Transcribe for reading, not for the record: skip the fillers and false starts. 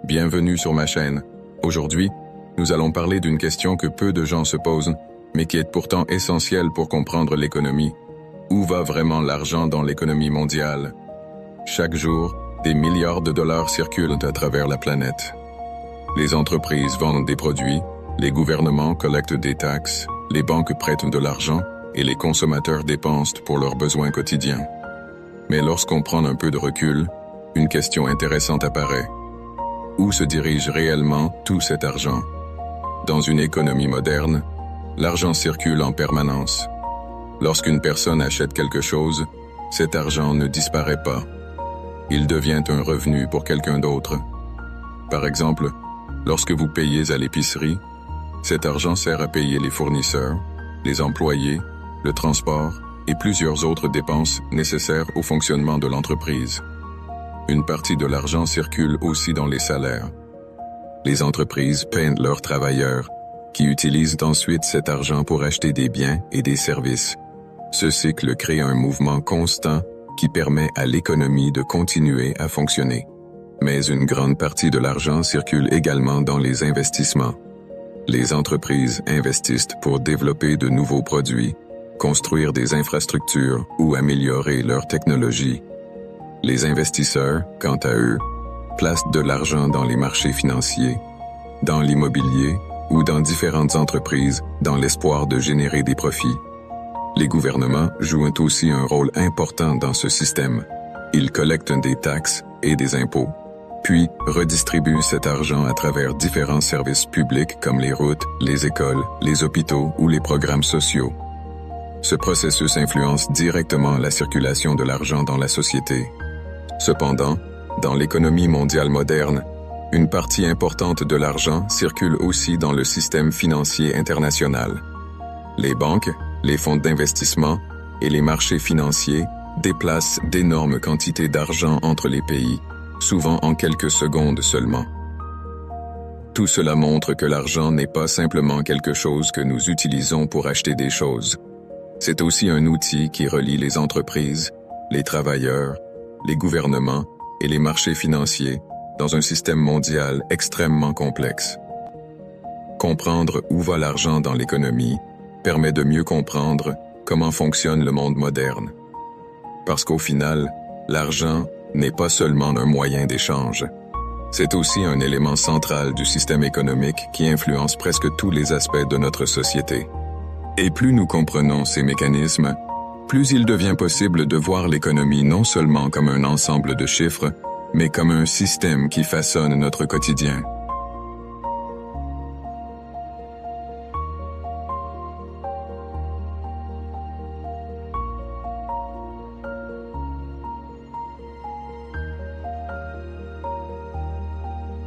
Bienvenue sur ma chaîne. Aujourd'hui, nous allons parler d'une question que peu de gens se posent, mais qui est pourtant essentielle pour comprendre l'économie. Où va vraiment l'argent dans l'économie mondiale? Chaque jour, des milliards de dollars circulent à travers la planète. Les entreprises vendent des produits, les gouvernements collectent des taxes, les banques prêtent de l'argent et les consommateurs dépensent pour leurs besoins quotidiens. Mais lorsqu'on prend un peu de recul, une question intéressante apparaît. Où se dirige réellement tout cet argent? Dans une économie moderne, l'argent circule en permanence. Lorsqu'une personne achète quelque chose, cet argent ne disparaît pas. Il devient un revenu pour quelqu'un d'autre. Par exemple, lorsque vous payez à l'épicerie, cet argent sert à payer les fournisseurs, les employés, le transport et plusieurs autres dépenses nécessaires au fonctionnement de l'entreprise. Une partie de l'argent circule aussi dans les salaires. Les entreprises paient leurs travailleurs, qui utilisent ensuite cet argent pour acheter des biens et des services. Ce cycle crée un mouvement constant qui permet à l'économie de continuer à fonctionner. Mais une grande partie de l'argent circule également dans les investissements. Les entreprises investissent pour développer de nouveaux produits, construire des infrastructures ou améliorer leur technologie. Les investisseurs, quant à eux, placent de l'argent dans les marchés financiers, dans l'immobilier ou dans différentes entreprises dans l'espoir de générer des profits. Les gouvernements jouent aussi un rôle important dans ce système. Ils collectent des taxes et des impôts, puis redistribuent cet argent à travers différents services publics comme les routes, les écoles, les hôpitaux ou les programmes sociaux. Ce processus influence directement la circulation de l'argent dans la société. Cependant, dans l'économie mondiale moderne, une partie importante de l'argent circule aussi dans le système financier international. Les banques, les fonds d'investissement et les marchés financiers déplacent d'énormes quantités d'argent entre les pays, souvent en quelques secondes seulement. Tout cela montre que l'argent n'est pas simplement quelque chose que nous utilisons pour acheter des choses. C'est aussi un outil qui relie les entreprises, les travailleurs, les gouvernements et les marchés financiers dans un système mondial extrêmement complexe. Comprendre où va l'argent dans l'économie permet de mieux comprendre comment fonctionne le monde moderne. Parce qu'au final, l'argent n'est pas seulement un moyen d'échange. C'est aussi un élément central du système économique qui influence presque tous les aspects de notre société. Et plus nous comprenons ces mécanismes, plus il devient possible de voir l'économie non seulement comme un ensemble de chiffres, mais comme un système qui façonne notre quotidien.